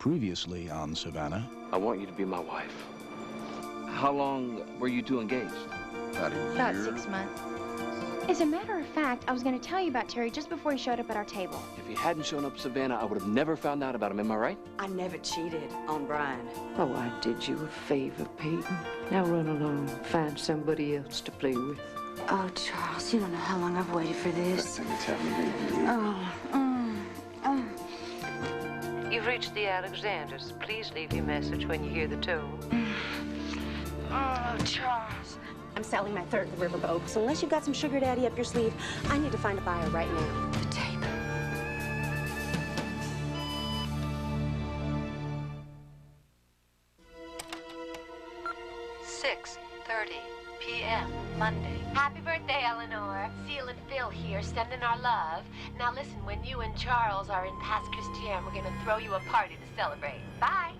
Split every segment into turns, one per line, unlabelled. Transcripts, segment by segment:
Previously on Savannah.
I want you to be my wife. How long were you two engaged?
About a year.
About 6 months. As a matter of fact, I was going to tell you about Terry just before he showed up at our table.
If he hadn't shown up, Savannah, I would have never found out about him. Am I right?
I never cheated on Brian.
Oh, I did you a favor, Peyton. Now run along, find somebody else to play with.
Oh, Charles, you don't know how long I've waited for this.
You've reached the Alexanders. Please leave your message when you hear the tone.
Oh, Charles. I'm selling my third riverboat, so unless you've got some sugar daddy up your sleeve, I need to find a buyer right now. The tape.
p.m. Monday. Happy birthday, Eleanor. Seal and Phil here, sending our love. Now listen, when you and Charles are in Pass Christian, we're gonna throw you a party to celebrate. Bye.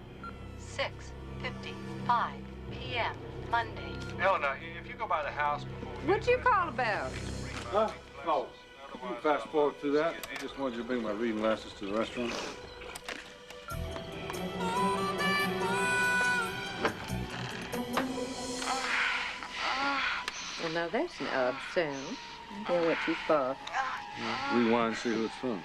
6:55 p.m. Monday.
Eleanor, if you go by the house before...
What'd you call about?
Oh, you can fast forward through that. I just wanted you to bring my reading glasses to the restaurant.
Well, now that's an odd sound. They went too far.
Rewind and see who it's from.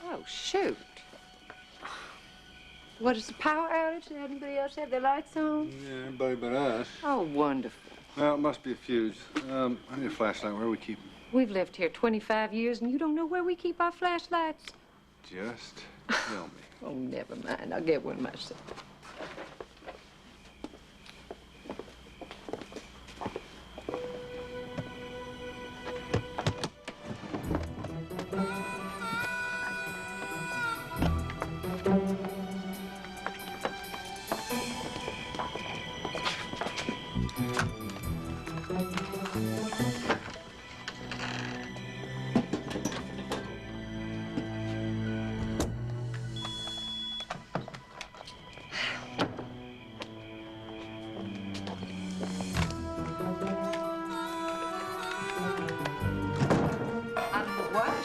Oh, shoot. What is the power outage? Did anybody else have their lights on?
Yeah, everybody but us.
Oh, wonderful.
Well, it must be a fuse. I need a flashlight. Where do we keep them?
We've lived here 25 years, and you don't know where we keep our flashlights?
Just tell me.
Oh, never mind. I'll get one myself.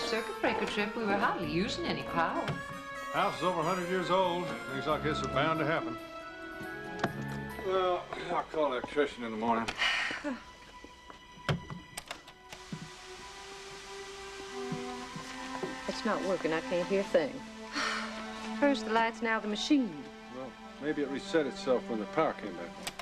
Circuit breaker trip, we were hardly using any power.
House is over 100 years old. Things like this are bound to happen. Well, I'll call an electrician in the morning.
It's not working. I can't hear a thing. First the lights, now the machine.
Well, maybe it reset itself when the power came back on.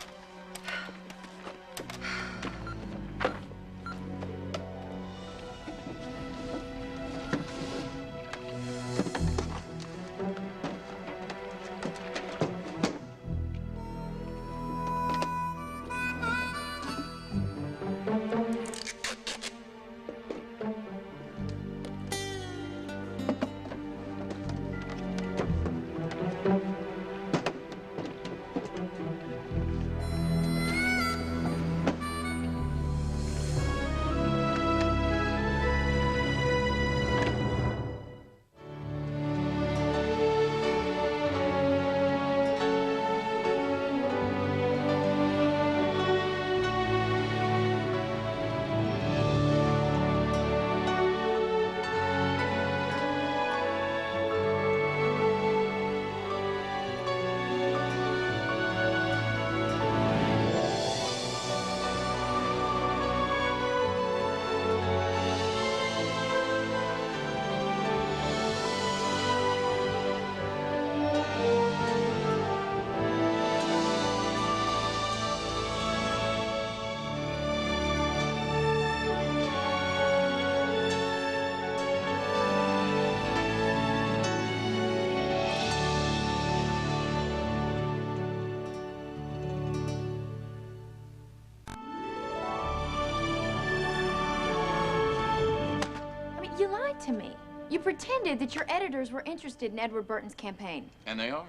You lied to me. You pretended that your editors were interested in Edward Burton's campaign.
And they are.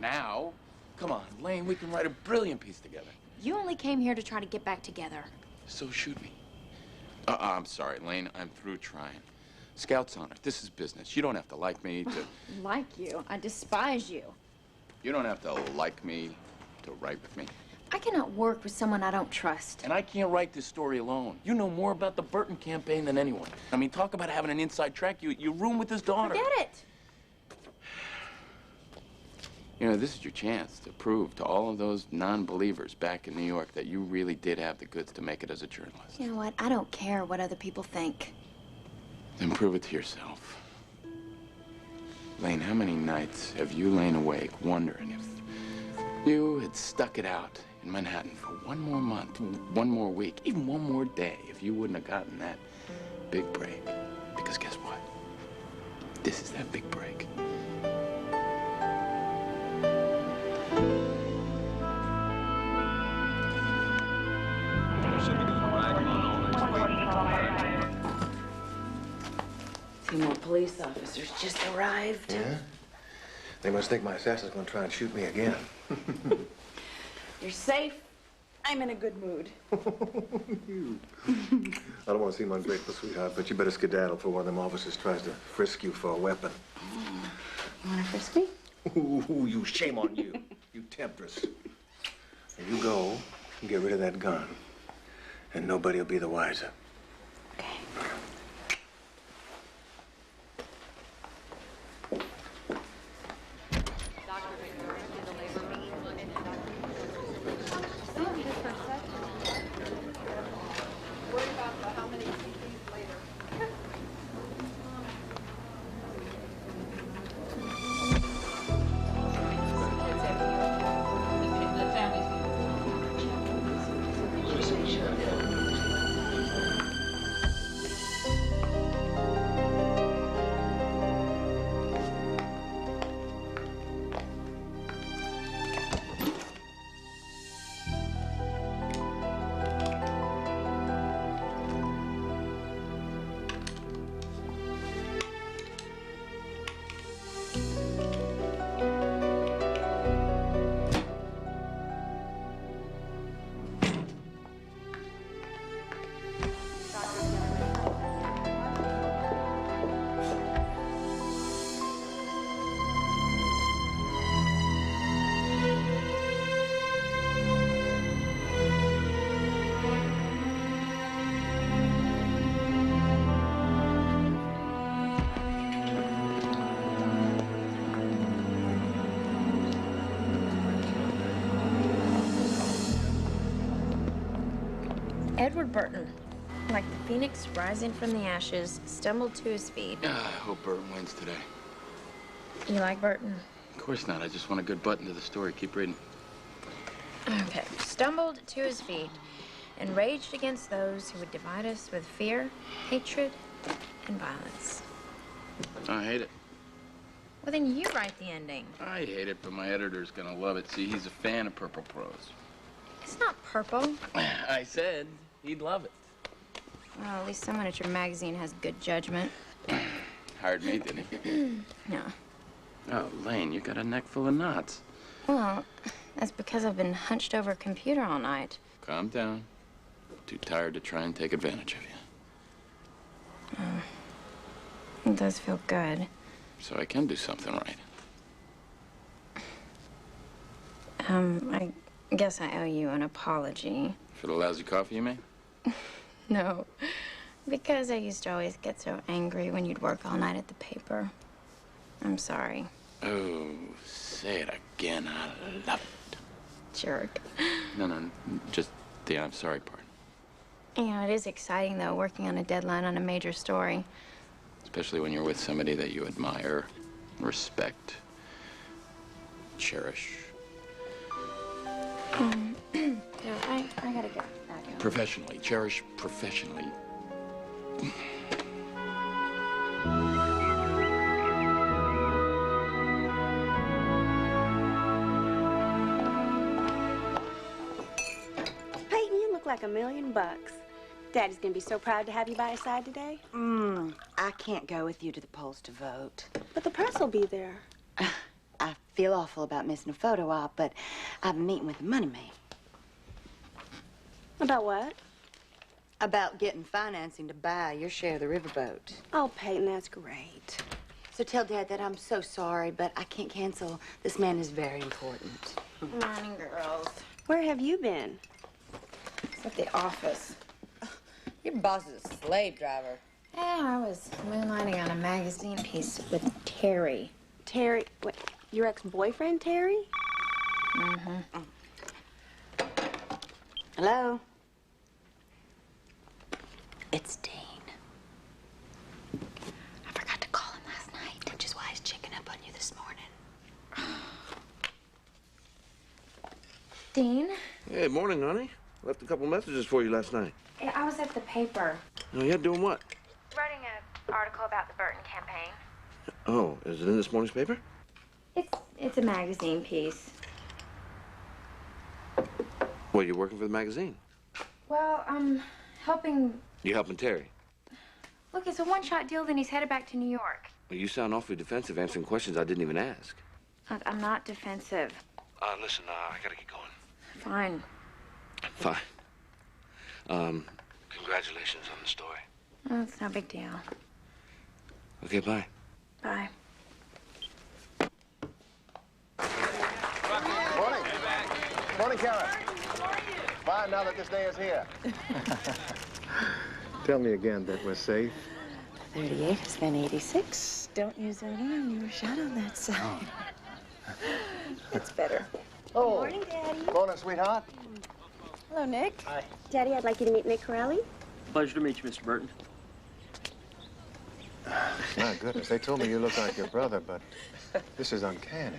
Now, come on, Lane, we can write a brilliant piece together.
You only came here to try to get back together.
So should we. I'm sorry, Lane, I'm through trying. Scout's honor, this is business. You don't have to like me to...
Like you. I despise you.
You don't have to like me to write with me.
I cannot work with someone I don't trust.
And I can't write this story alone. You know more about the Burton campaign than anyone. I mean, talk about having an inside track. You room with his daughter.
Forget it.
You know, this is your chance to prove to all of those non-believers back in New York that you really did have the goods to make it as a journalist.
You know what? I don't care what other people think.
Then prove it to yourself. Lane, how many nights have you lain awake wondering if you had stuck it out in Manhattan for one more month, one more week, even one more day, if you wouldn't have gotten that big break? Because guess what? This is that big break.
A few more police officers just arrived.
Yeah? They must think my assassin's gonna try and shoot me again.
You're safe. I'm in a good mood.
You. I don't want to seem ungrateful, sweetheart, but you better skedaddle before one of them officers tries to frisk you for a weapon.
You want to frisk me?
Ooh, you, shame on you. You temptress. And you go and get rid of that gun, and nobody will be the wiser.
Okay.
Edward Burton, like the phoenix rising from the ashes, stumbled to his feet.
I hope Burton wins today.
You like Burton?
Of course not. I just want a good button to the story. Keep reading.
Okay. Stumbled to his feet and raged against those who would divide us with fear, hatred, and violence.
I hate it.
Well, then you write the ending.
I hate it, but my editor's gonna love it. See, he's a fan of purple prose.
It's not purple.
I said he'd love it.
Well, at least someone at your magazine has good judgment.
Hired me, didn't he?
No.
Oh, Lane, you got a neck full of knots.
Well, that's because I've been hunched over a computer all night.
Calm down. Too tired to try and take advantage of you.
It does feel good.
So I can do something right.
I guess I owe you an apology.
For the lousy coffee you made?
No, because I used to always get so angry when you'd work all night at the paper. I'm sorry.
Oh, say it again. I love it.
Jerk.
No, just the I'm sorry part.
You know, it is exciting, though, working on a deadline on a major story.
Especially when you're with somebody that you admire, respect, cherish.
I gotta get back out.
Professionally. Cherish professionally.
Peyton, you look like $1 million. Daddy's gonna be so proud to have you by his side today.
I can't go with you to the polls to vote.
But the press will be there.
I feel awful about missing a photo op, but I've been meeting with the money man.
About what?
About getting financing to buy your share of the riverboat.
Oh, Peyton, that's great.
So tell Dad that I'm so sorry, but I can't cancel. This man is very important.
Morning, girls.
Where have you been?
It's at the office.
Your boss is a slave driver.
Yeah, I was moonlighting on a magazine piece with Terry.
Terry, wait, your ex-boyfriend, Terry?
Mm-hmm.
Oh. Hello? It's Dean.
I forgot to call him last night, which is why he's checking up on you this morning.
Dean?
Hey, morning, honey. Left a couple messages for you last night.
Yeah, I was at the paper.
Oh, yeah? Doing what?
Writing an article about the Burton campaign.
Oh, is it in this morning's paper?
It's a magazine piece.
Well, you're working for the magazine.
Well, I'm helping...
You helping Terry?
Look, it's a one-shot deal, then he's headed back to New York.
Well, you sound awfully defensive answering questions I didn't even ask.
I'm not defensive.
Listen, I gotta get going.
Fine.
Fine. Congratulations on the story.
Oh, it's no big deal.
Okay, bye.
Bye.
Morning. Morning, Karen. Fine now that this day is here. Tell me again that we're safe.
38 has been 86. Don't use any on your shot on that side. It's better.
Oh.
Morning, Daddy.
Morning, sweetheart.
Hello, Nick.
Hi.
Daddy, I'd like you to meet Nick Corelli.
Pleasure to meet you, Mr. Burton.
My goodness, they told me you look like your brother, but this is uncanny.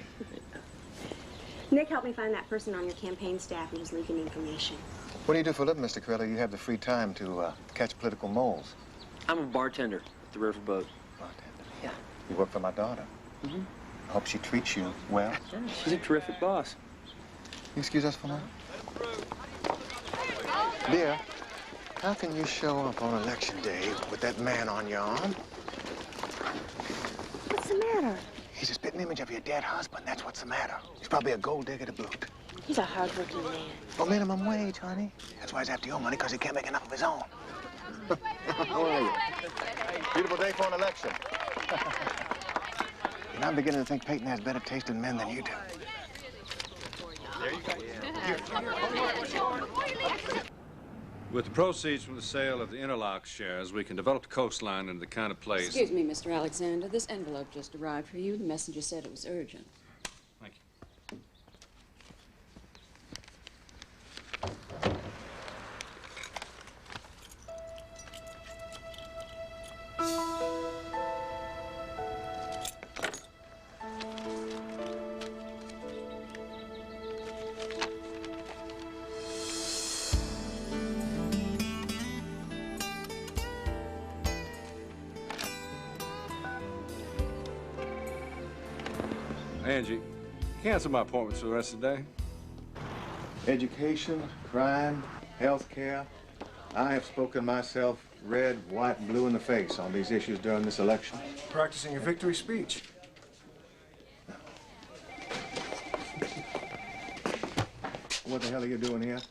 Nick helped me find that person on your campaign staff who was leaking information.
What do you do for a living, Mr. Corelli? You have the free time to catch political moles.
I'm a bartender at the Riverboat.
Bartender?
Yeah.
You work for my daughter.
Mm-hmm.
I hope she treats you well.
Yeah, she's a terrific boss.
You excuse us for a moment? Dear, how can you show up on election day with that man on your arm?
What's the matter?
He's a spitting image of your dead husband. That's what's the matter. He's probably a gold digger to boot.
He's a hard-working man.
Well, minimum wage, honey. That's why he's after your money, because he can't make enough of his own. How are you? Beautiful day for an election. And I'm beginning to think Peyton has better taste in men than you do.
With the proceeds from the sale of the Interlock shares, we can develop the coastline into the kind of place...
Excuse me, Mr. Alexander. This envelope just arrived for you. The messenger said it was urgent.
Thank you. Angie, cancel my appointments for the rest of the day.
Education, crime, health care. I have spoken myself red, white, and blue in the face on these issues during this election.
Practicing your victory speech.
What the hell are you doing here?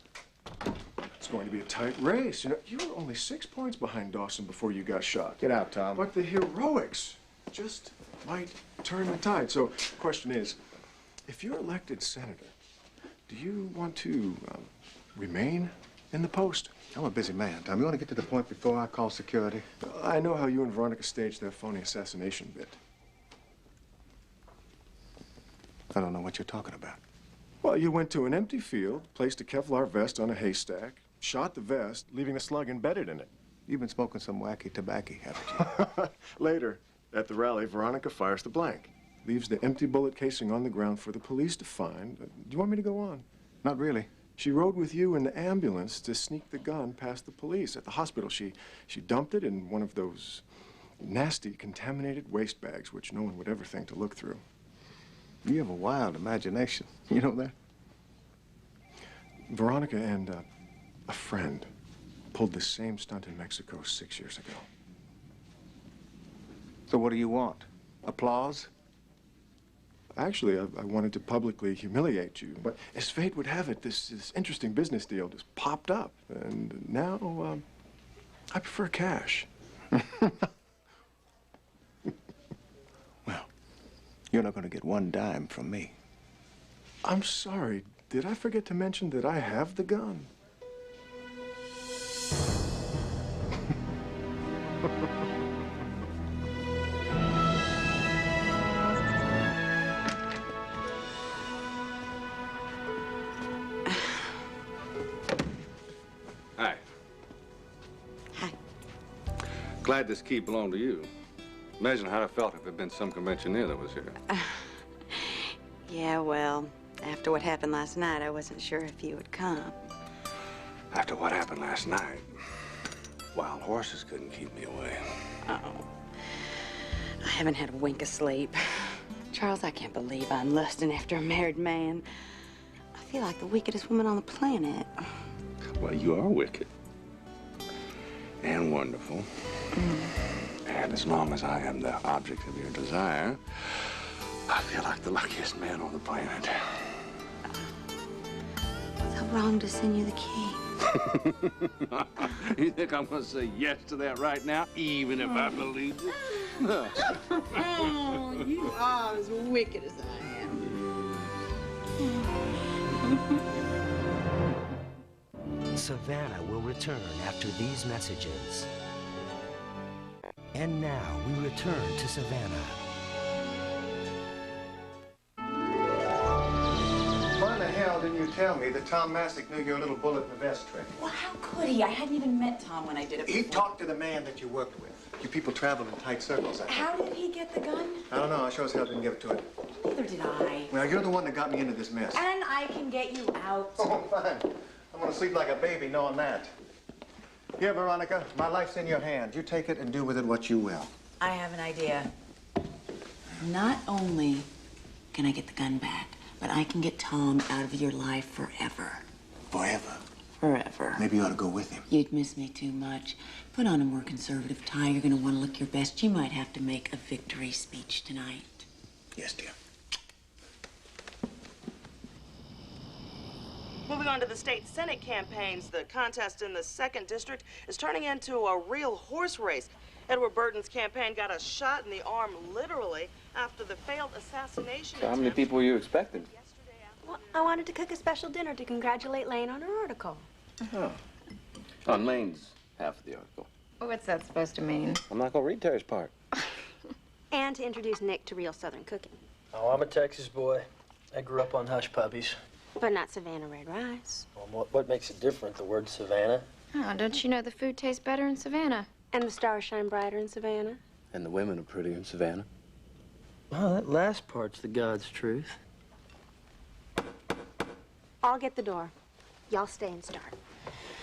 It's going to be a tight race. You know, you were only 6 points behind Dawson before you got shot.
Get out, Tom.
But the heroics just might turn the tide. So the question is, if you're elected senator, do you want to remain in the post?
I'm a busy man, Tom. You want to get to the point before I call security?
I know how you and Veronica staged that phony assassination bit.
I don't know what you're talking about.
Well, you went to an empty field, placed a Kevlar vest on a haystack, shot the vest, leaving a slug embedded in it.
You've been smoking some wacky tobacco, haven't you?
Later, at the rally, Veronica fires the blank. Leaves the empty bullet casing on the ground for the police to find. Do you want me to go on?
Not really.
She rode with you in the ambulance to sneak the gun past the police. At the hospital, she dumped it in one of those nasty, contaminated waste bags, which no one would ever think to look through.
You have a wild imagination. You know that?
Veronica and a friend pulled the same stunt in Mexico 6 years ago.
So what do you want? Applause?
Actually, I wanted to publicly humiliate you, but as fate would have it, this interesting business deal just popped up, and now I prefer cash.
Well, you're not going to get one dime from me.
I'm sorry, did I forget to mention that I have the gun?
Hi.
Hi.
Glad this key belonged to you. Imagine how I felt if it had been some conventioneer that was here.
Yeah, well, after what happened last night, I wasn't sure if you would come.
After what happened last night, wild horses couldn't keep me away.
Uh-oh. I haven't had a wink of sleep. Charles, I can't believe I'm lusting after a married man. I feel like the wickedest woman on the planet.
Well, you are wicked. And wonderful. And as long as I am the object of your desire, I feel like the luckiest man on the planet.
So wrong to send you the key.
You think I'm going to say yes to that right now, even if I believe it?
Oh, you are as wicked as I am.
Savannah will return after these messages. And now we return to Savannah.
Why in the hell didn't you tell me that Tom Masick knew your little bullet in the vest trick?
Well, how could he? I hadn't even met Tom when I did it before.
He talked to the man that you worked with. You people travel in tight circles, I think.
How did he get the gun?
I don't know. I sure as hell didn't give it to him.
Neither did I.
Well, you're the one that got me into this mess.
And I can get you out.
Oh, fine. I'm gonna sleep like a baby knowing that. Here, Veronica, my life's in your hands. You take it and do with it what you will.
I have an idea. Not only can I get the gun back, but I can get Tom out of your life forever.
Forever?
Forever.
Maybe you ought to go with him.
You'd miss me too much. Put on a more conservative tie. You're gonna want to look your best. You might have to make a victory speech tonight.
Yes, dear.
Moving on to the state Senate campaigns, the contest in the 2nd District is turning into a real horse race. Edward Burton's campaign got a shot in the arm, literally, after the failed assassination
So how many people were you expecting?
Well, I wanted to cook a special dinner to congratulate Lane on her article.
Oh. On Lane's half of the article.
What's that supposed to mean?
I'm not going to read Terry's part.
And to introduce Nick to real Southern cooking.
Oh, I'm a Texas boy. I grew up on hush puppies.
But not Savannah red rice.
Well, what makes it different, the word Savannah?
Oh, don't you know the food tastes better in Savannah?
And the stars shine brighter in Savannah.
And the women are prettier in Savannah.
Oh, that last part's the God's truth.
I'll get the door. Y'all stay and start.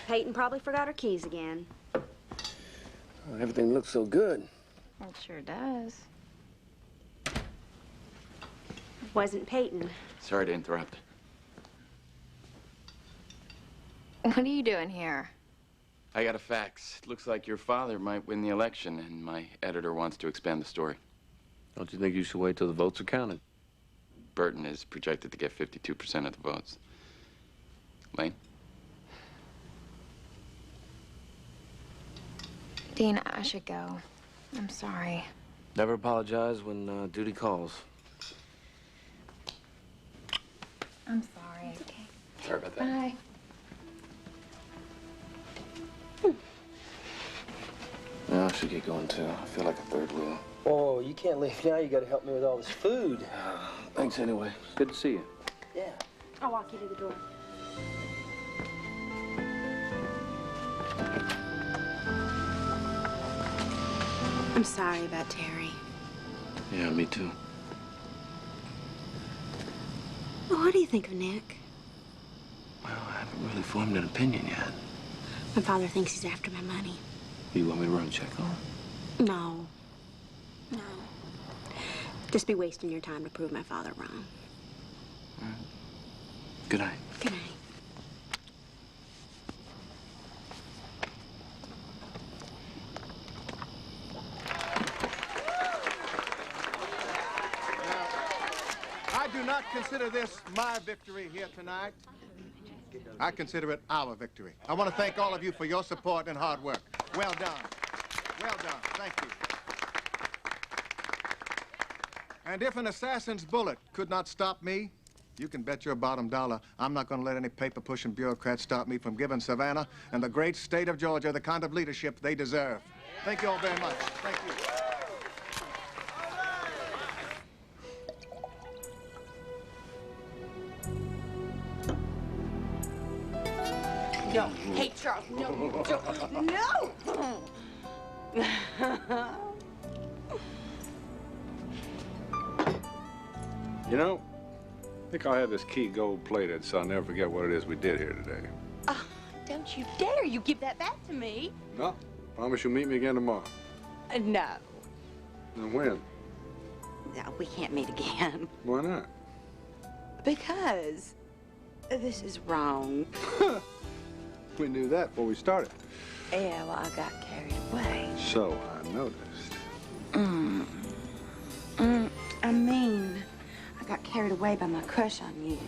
Peyton probably forgot her keys again.
Oh, everything looks so good.
It sure does.
Wasn't Peyton.
Sorry to interrupt.
What are you doing here?
I got a fax. It looks like your father might win the election, and my editor wants to expand the story.
Don't you think you should wait till the votes are counted?
Burton is projected to get 52% of the votes. Lane?
Dean, I should go. I'm sorry.
Never apologize when duty calls.
I'm sorry. It's okay.
Sorry about that.
Bye.
Yeah, I should get going, too. I feel like a third wheel.
Oh, you can't leave now. You got to help me with all this food.
Thanks anyway.
Good to see you.
Yeah.
I'll walk you to the door. I'm sorry about Terry.
Yeah, me too.
Well, what do you think of Nick?
Well, I haven't really formed an opinion yet.
My father thinks he's after my money.
You want me to run a check on him?
No. No. Just be wasting your time to prove my father wrong.
All right. Good night.
Good night.
I do not consider this my victory here tonight. I consider it our victory. I want to thank all of you for your support and hard work. Well done. Well done. Thank you. And if an assassin's bullet could not stop me, You can bet your bottom dollar I'm not going to let any paper-pushing bureaucrats stop me from giving Savannah and the great state of Georgia the kind of leadership they deserve. Thank you all very much. Thank you.
No. Hey, Charles, no. No!
You know, I think I'll have this key gold-plated so I'll never forget what it is we did here today.
Don't you dare you give that back to me.
No, promise you'll meet me again tomorrow.
No.
Then when?
No, we can't meet again.
Why not?
Because this is wrong.
We knew that before we started.
Yeah, well, I got carried away.
So I noticed.
I mean, I got carried away by my crush on you.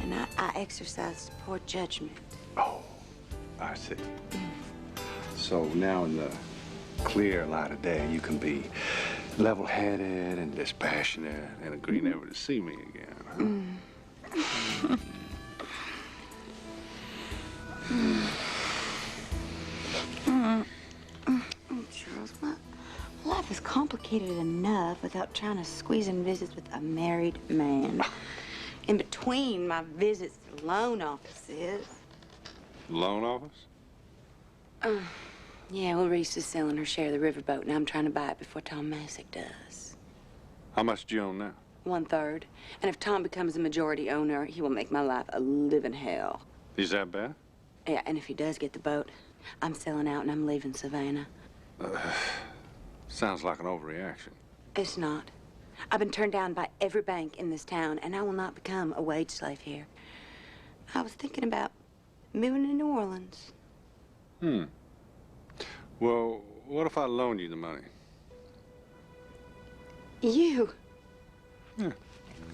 And I exercised poor judgment.
Oh, I see. So now in the clear light of day, you can be level-headed and dispassionate and agree never to see me again, huh?
Charles, my life is complicated enough without trying to squeeze in visits with a married man. In between my visits to loan offices.
Loan office?
Yeah, well, Reese is selling her share of the riverboat, and I'm trying to buy it before Tom Masick does.
How much do you own now?
1/3. And if Tom becomes a majority owner, he will make my life a living hell.
Is that bad?
Yeah, and if he does get the boat, I'm selling out and I'm leaving Savannah.
Sounds like an overreaction.
It's not. I've been turned down by every bank in this town, and I will not become a wage slave here. I was thinking about moving to New Orleans.
Well, what if I loan you the money?
You?
Yeah.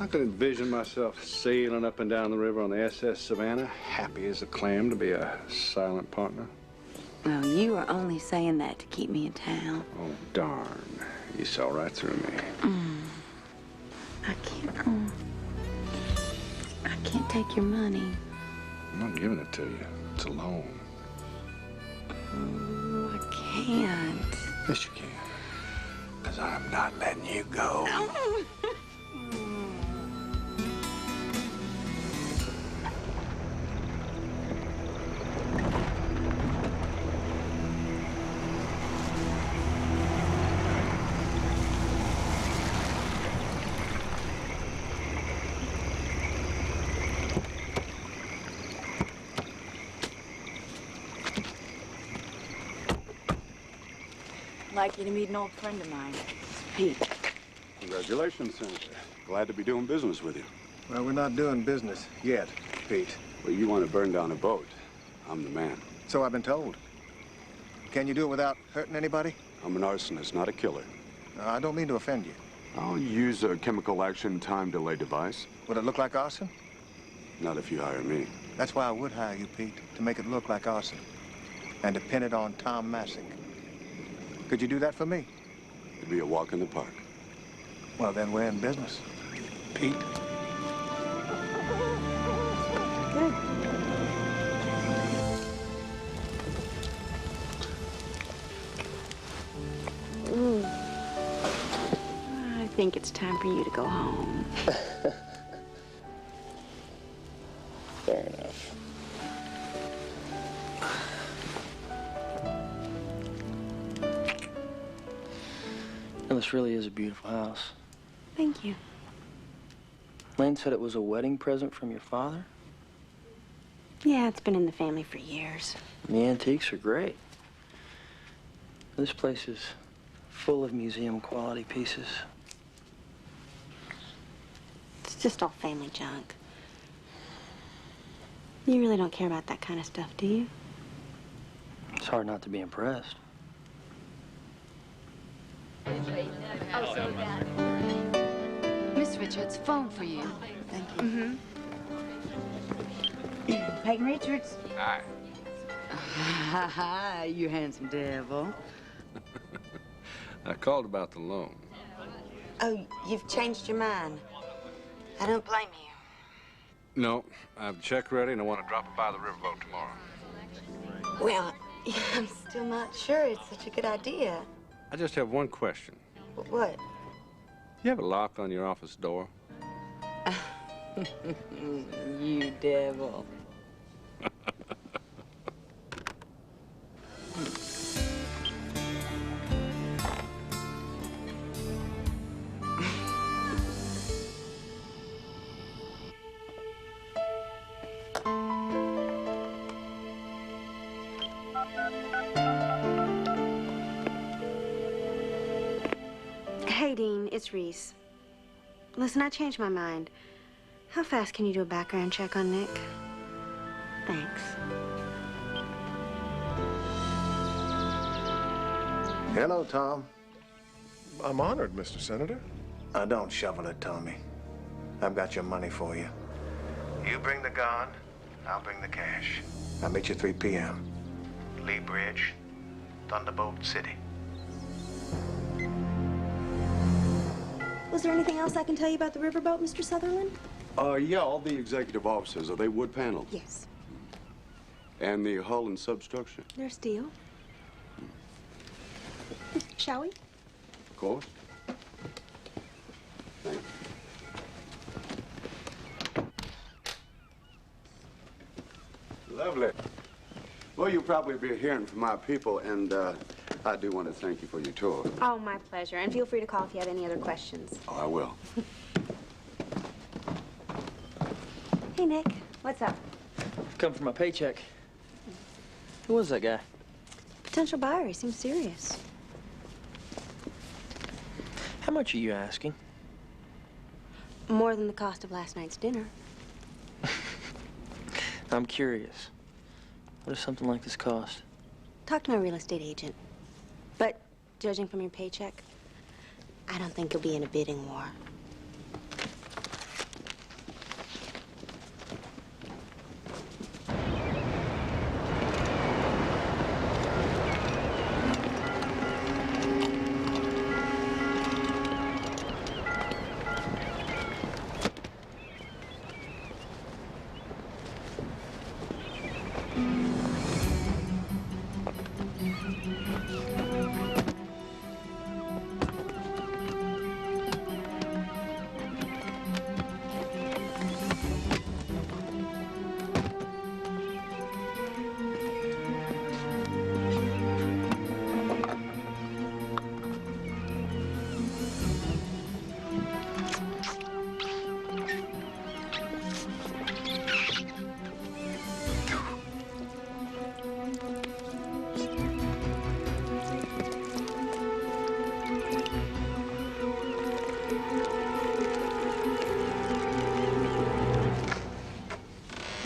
I could envision myself sailing up and down the river on the SS Savannah, happy as a clam to be a silent partner.
Well, you are only saying that to keep me in town.
Oh, darn. You saw right through me.
I can't take your money.
I'm not giving it to you. It's a loan.
I can't.
Yes, you can. Because I'm not letting you go.
Like you to meet an old friend of mine.
It's Pete.
Congratulations, Senator. Glad to be doing business with you.
Well, we're not doing business yet, Pete.
Well, you want to burn down a boat. I'm the man.
So I've been told. Can you do it without hurting anybody?
I'm an arsonist, not a killer.
No, I don't mean to offend you.
I'll use a chemical action time delay device.
Would it look like arson?
Not if you hire me.
That's why I would hire you, Pete, to make it look like arson. And to pin it on Tom Masick. Could you do that for me?
It'd be a walk in the park.
Well, then we're in business, Pete.
I think it's time for you to go home.
Fair enough.
And this really is a beautiful house.
Thank you.
Lane said it was a wedding present from your father?
Yeah, it's been in the family for years.
And the antiques are great. This place is full of museum quality pieces.
It's just all family junk. You really don't care about that kind of stuff, do you?
It's hard not to be impressed.
Miss Richards, phone for you.
Thank you. Peyton Richards.
Hi.
Hi, you handsome devil.
I called about the loan.
Oh, you've changed your mind. I don't blame you.
No, I have the check ready and I want to drop it by the riverboat tomorrow.
Well, I'm still not sure it's such a good idea.
I just have one question.
What?
You have a lock on your office door?
You devil.
Hey, Dean, it's Reese. Listen, I changed my mind. How fast can you do a background check on Nick? Thanks.
Hello, Tom.
I'm honored, Mr. Senator.
Don't shovel it, Tommy. I've got your money for you. You bring the gun, I'll bring the cash. I'll meet you 3 p.m. Lee Bridge, Thunderbolt City.
Was there anything else I can tell you about the riverboat, Mr. Sutherland?
Yeah, all the executive offices, are they wood paneled?
Yes.
And the hull and substructure?
They're steel. Shall we?
Of course. Thank you. Lovely. Well, you'll probably be hearing from my people, and I do want to thank you for your tour.
Oh, my pleasure. And feel free to call if you have any other questions.
Oh, I will.
Hey, Nick. What's up?
Come for my paycheck. Who was that guy?
Potential buyer. He seems serious.
How much are you asking?
More than the cost of last night's dinner.
I'm curious. What does something like this cost?
Talk to my real estate agent. But judging from your paycheck, I don't think you'll be in a bidding war.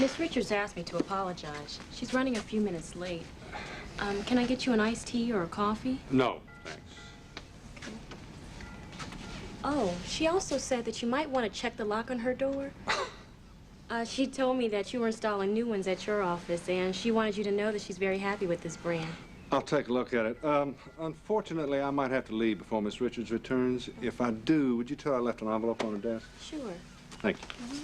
Miss Richards asked me to apologize. She's running a few minutes late. Can I get you an iced tea or a coffee?
No, thanks.
Oh, she also said that you might want to check the lock on her door. She told me that you were installing new ones at your office, and she wanted you to know that she's very happy with this brand.
I'll take a look at it. Unfortunately, I might have to leave before Miss Richards returns. If I do, would you tell her I left an envelope on her desk?
Sure.
Thank you.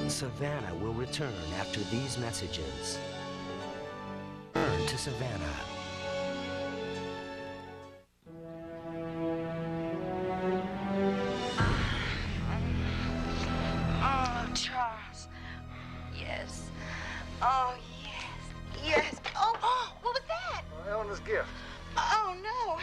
Savannah will return after these messages. Turn to Savannah.
Oh, Charles. Yes. Oh, yes. Yes. Oh, what was that?
Eleanor's gift.
Oh, no.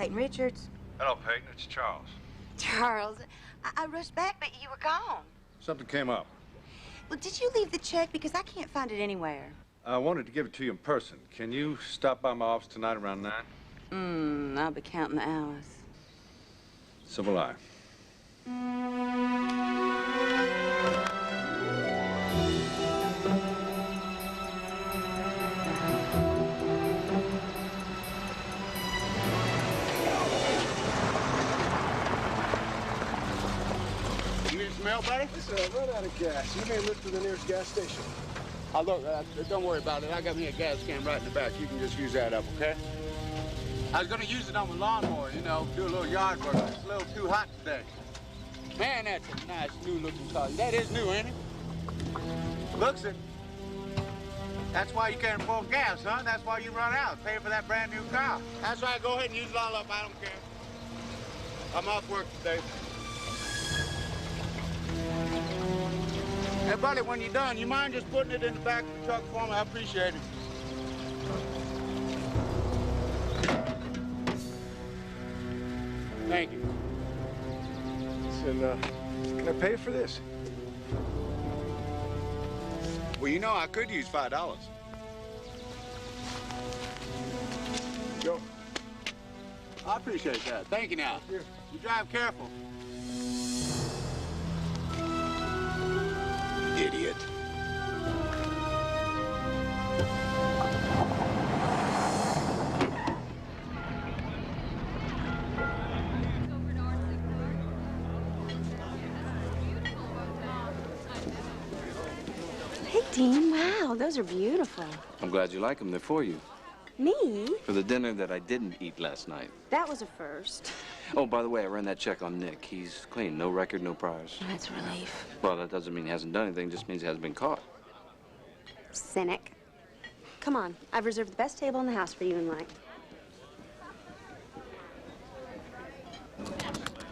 Peyton Richards.
Hello, Peyton. It's Charles.
Charles, I rushed back, but you were gone.
Something came up.
Well, did you leave the check? Because I can't find it anywhere.
I wanted to give it to you in person. Can you stop by my office tonight around 9?
I'll be counting the hours.
So will I.
You need some help, buddy?
Listen, I run out of gas. You may lift to the nearest gas station.
Look, don't worry about it. I got me a gas can right in the back. You can just use that up, okay? I was gonna use it on my lawnmower, you know, do a little yard work. It's a little too hot today. Man, that's a nice new-looking car. That is new, ain't it? Looks it. That's why you can't afford gas, huh? That's why you run out, paying for that brand new car. That's right. Go ahead and use it all up. I don't care. I'm off work today. Hey, buddy, when you're done, you mind just putting it in the back of the truck for me? I appreciate it. Thank you.
Listen, can I pay you for this?
Well, you know, I could use $5.
Go.
I appreciate that. Thank you now.
Here.
You drive careful.
Idiot.
Hey, Dean, wow, those are beautiful.
I'm glad you like them. They're for you.
Me?
For the dinner that I didn't eat last night.
That was a first.
Oh, by the way, I ran that check on Nick. He's clean. No record, no priors.
That's a relief.
Well, that doesn't mean he hasn't done anything. It just means he hasn't been caught.
Cynic. Come on, I've reserved the best table in the house for you and Mike.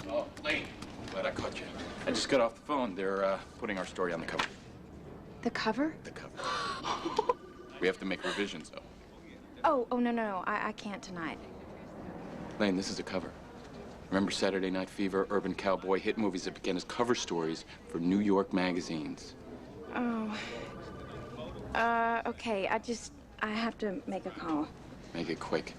Oh, Lane, glad I caught you. I just got off the phone. They're putting our story on the cover.
The cover?
The cover. We have to make revisions, though.
Oh, no. I can't tonight.
Lane, this is a cover. Remember Saturday Night Fever, Urban Cowboy, hit movies that began as cover stories for New York magazines?
Oh. Okay. I have to make a call.
Make it quick.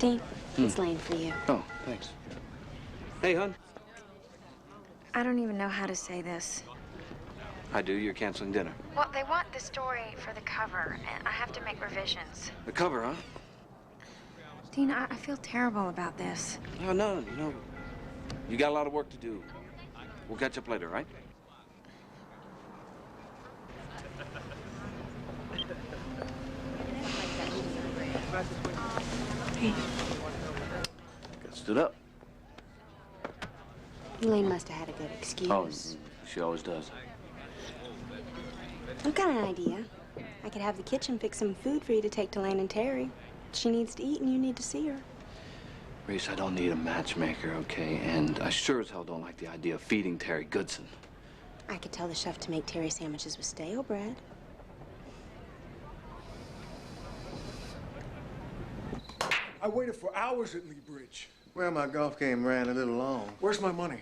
Dean, it's Lane for you.
Oh, thanks. Hey, hon.
I don't even know how to say this.
I do. You're canceling dinner.
Well, they want the story for the cover, and I have to make revisions.
The cover, huh?
Dean, I feel terrible about this.
Oh, no. You got a lot of work to do. We'll catch up later, right?
Hey.
Got stood up.
Lane must have had a good excuse.
Oh, she always does.
I've got an idea. I could have the kitchen fix some food for you to take to Lane and Terry. She needs to eat and you need to see her.
Reese, I don't need a matchmaker, okay? And I sure as hell don't like the idea of feeding Terry Goodson.
I could tell the chef to make Terry sandwiches with stale bread.
I waited for hours at Lee Bridge.
Well, my golf game ran a little long.
Where's my money?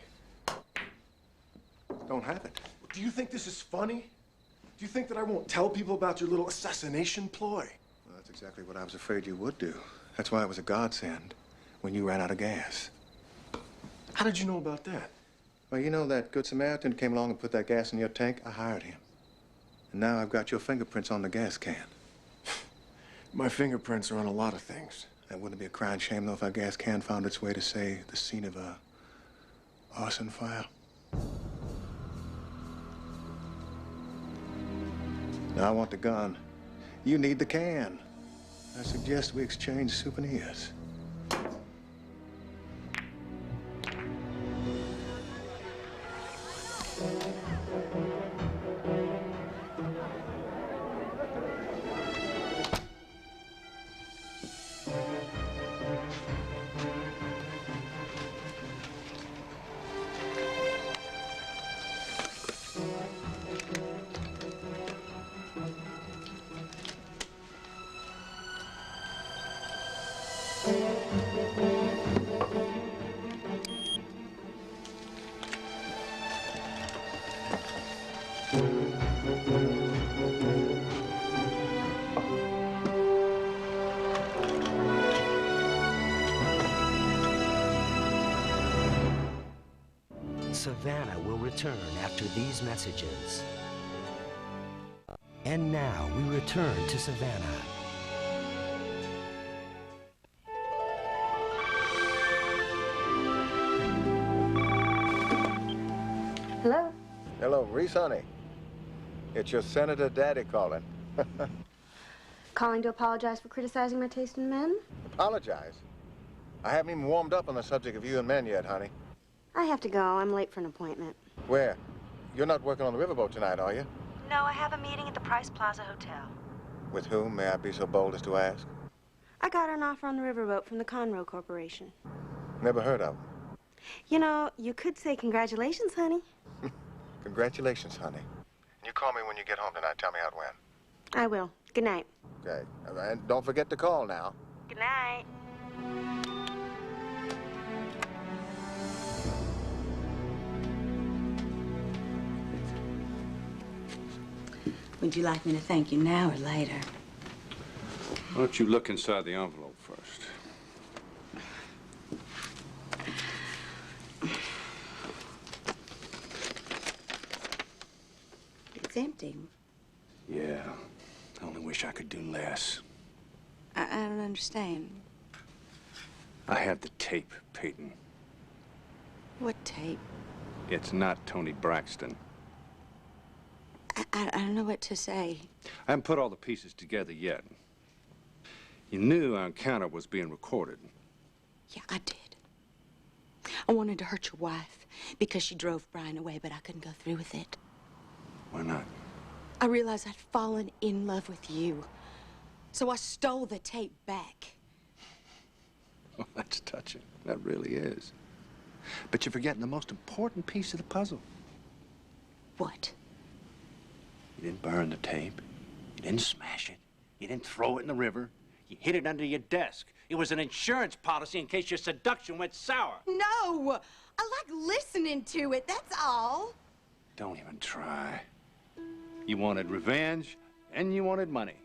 Don't have it.
Do you think this is funny? Do you think that I won't tell people about your little assassination ploy?
Well, that's exactly what I was afraid you would do. That's why it was a godsend when you ran out of gas.
How did you know about that?
Well, you know that Good Samaritan came along and put that gas in your tank? I hired him. And now I've got your fingerprints on the gas can.
My fingerprints are on a lot of things.
That wouldn't be a crying shame, though, if our gas can found its way to, say, the scene of a arson fire. Now, I want the gun. You need the can. I suggest we exchange souvenirs.
Savannah will return after these messages. And now we return to Savannah.
Hello?
Hello, Reese, honey. It's your Senator Daddy calling.
Calling to apologize for criticizing my taste in men?
Apologize? I haven't even warmed up on the subject of you and men yet, honey.
I have to go. I'm late for an appointment.
Where? You're not working on the riverboat tonight, are you?
No, I have a meeting at the Price Plaza Hotel.
With whom, may I be so bold as to ask?
I got an offer on the riverboat from the Conroe Corporation.
Never heard of him.
You know, you could say congratulations, honey.
Congratulations, honey. You call me when you get home tonight. Tell me how it went.
I will. Good night.
Okay. And don't forget to call now.
Good night.
Would you like me to thank you now or later?
Why don't you look inside the envelope first?
It's empty.
Yeah. I only wish I could do less.
I don't understand.
I have the tape, Peyton.
What tape?
It's not Tony Braxton.
I don't know what to say.
I haven't put all the pieces together yet. You knew our encounter was being recorded.
Yeah, I did. I wanted to hurt your wife because she drove Brian away, but I couldn't go through with it.
Why not?
I realized I'd fallen in love with you. So I stole the tape back.
Oh, that's touching. That really is. But you're forgetting the most important piece of the puzzle.
What?
You didn't burn the tape. You didn't smash it. You didn't throw it in the river. You hid it under your desk. It was an insurance policy in case your seduction went sour.
No! I like listening to it, that's all.
Don't even try. You wanted revenge, and you wanted money.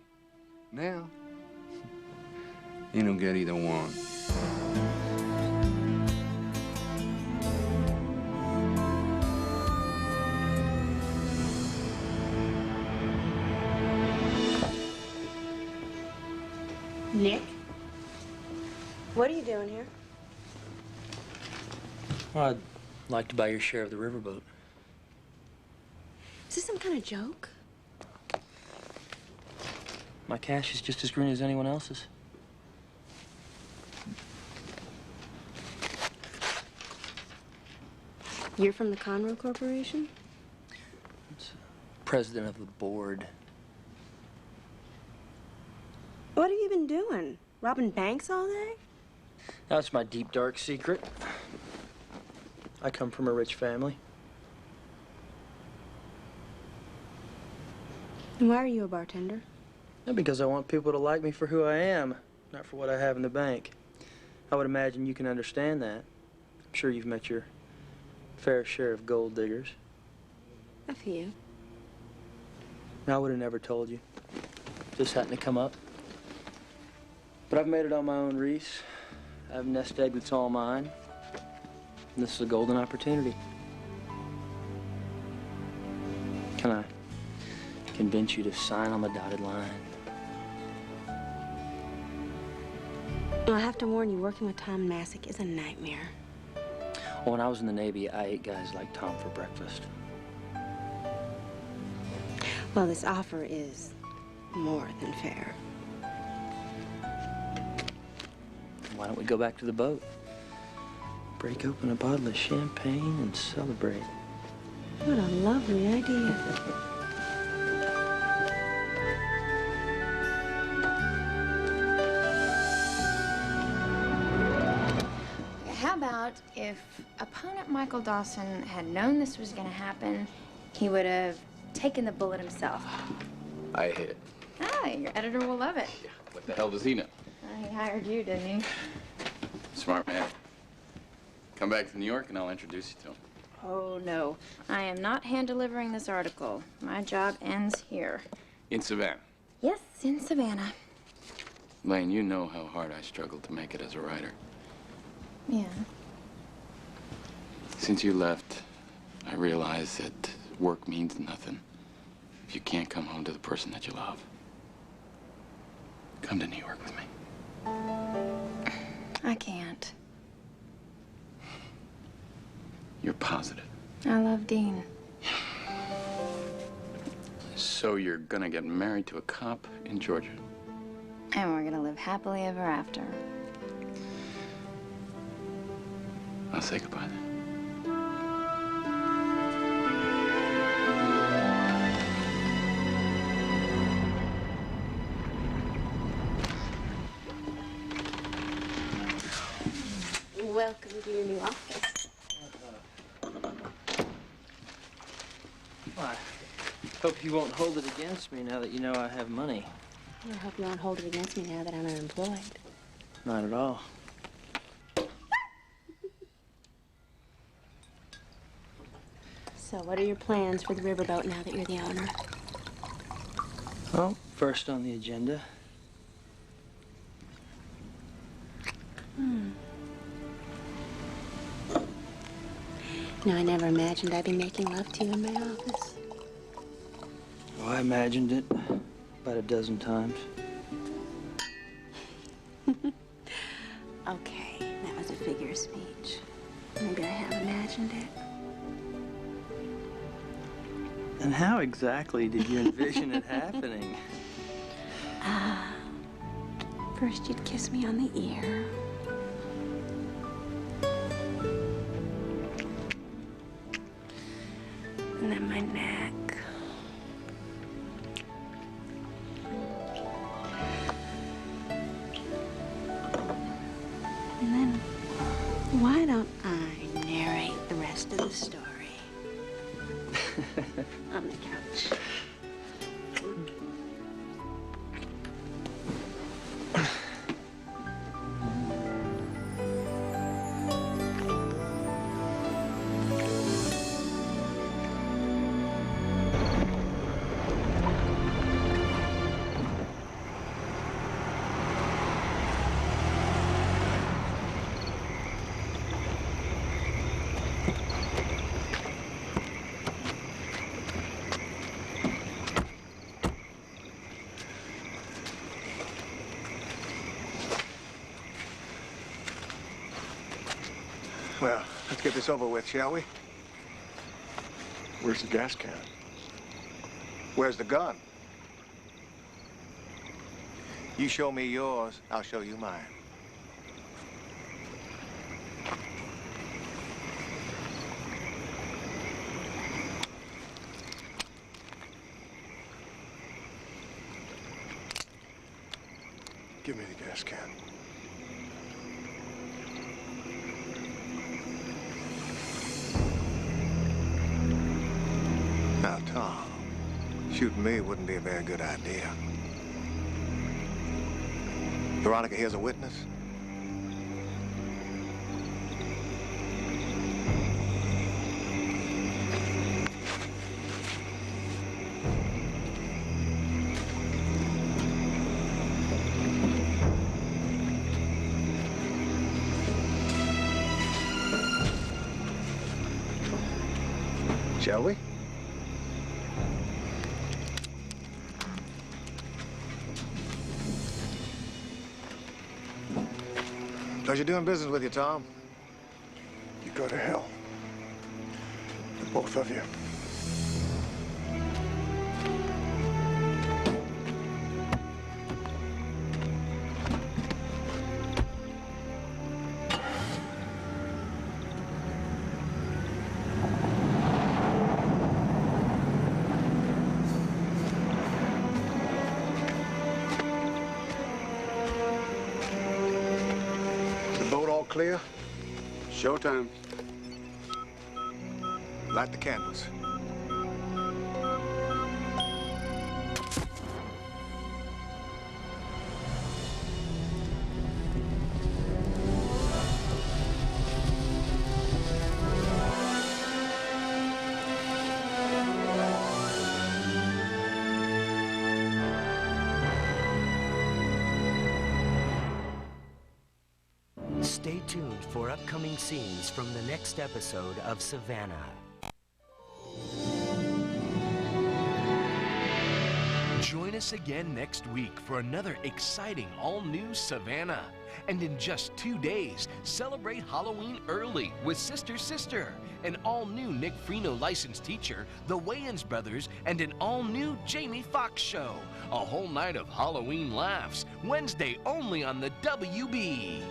Now, you don't get either one.
Nick? What are you doing here?
Well, I'd like to buy your share of the riverboat.
Is this some kind of joke?
My cash is just as green as anyone else's.
You're from the Conroe Corporation?
President of the board.
What have you been doing? Robbing banks all day?
That's my deep, dark secret. I come from a rich family.
And why are you a bartender?
Not because I want people to like me for who I am, not for what I have in the bank. I would imagine you can understand that. I'm sure you've met your fair share of gold diggers.
A few.
I would have never told you. This happened to come up. But I've made it on my own, Reese. I have a nest egg that's all mine. And this is a golden opportunity. Can I convince you to sign on the dotted line?
Well, I have to warn you, working with Tom Masick is a nightmare.
Well, when I was in the Navy, I ate guys like Tom for breakfast.
Well, this offer is more than fair.
Why don't we go back to the boat? Break open a bottle of champagne and celebrate.
What a lovely idea.
How about if opponent Michael Dawson had known this was going to happen, he would have taken the bullet himself.
I hit it.
Ah, your editor will love it.
Yeah, what the hell does he know?
He hired you, didn't he?
Smart man. Come back to New York and I'll introduce you to him.
Oh, no. I am not hand-delivering this article. My job ends here.
In Savannah.
Yes, in Savannah.
Lane, you know how hard I struggled to make it as a writer.
Yeah.
Since you left, I realized that work means nothing if you can't come home to the person that you love. Come to New York with me.
I can't.
You're positive.
I love Dean.
So you're gonna get married to a cop in Georgia?
And we're gonna live happily ever after.
I'll say goodbye then.
Welcome to your new office.
I hope you won't hold it against me now that you know I have money.
I hope you won't hold it against me now that I'm unemployed.
Not at all.
So what are your plans for the riverboat now that you're the owner?
Well, first on the agenda.
You know, I never imagined I'd be making love to you in my office.
Oh, I imagined it about a dozen times.
Okay, that was a figure of speech. Maybe I have imagined it.
And how exactly did you envision it happening?
First you'd kiss me on the ear. And then my neck. And then, why don't I narrate the rest of the story? On the couch.
Well, let's get this over with, shall we?
Where's the gas can?
Where's the gun? You show me yours, I'll show you mine.
Give me the gas can.
Now, Tom, shooting me wouldn't be a very good idea. Veronica here's a witness. Shall we? Pleasure doing business with you, Tom.
You go to hell. The both of you.
Clear?
Showtime.
Light the candles.
Stay tuned for upcoming scenes from the next episode of Savannah.
Join us again next week for another exciting all-new Savannah. And in just 2 days, celebrate Halloween early with Sister Sister, an all-new Nick Freno licensed teacher, the Wayans brothers, and an all-new Jamie Foxx show. A whole night of Halloween laughs, Wednesday only on the WB.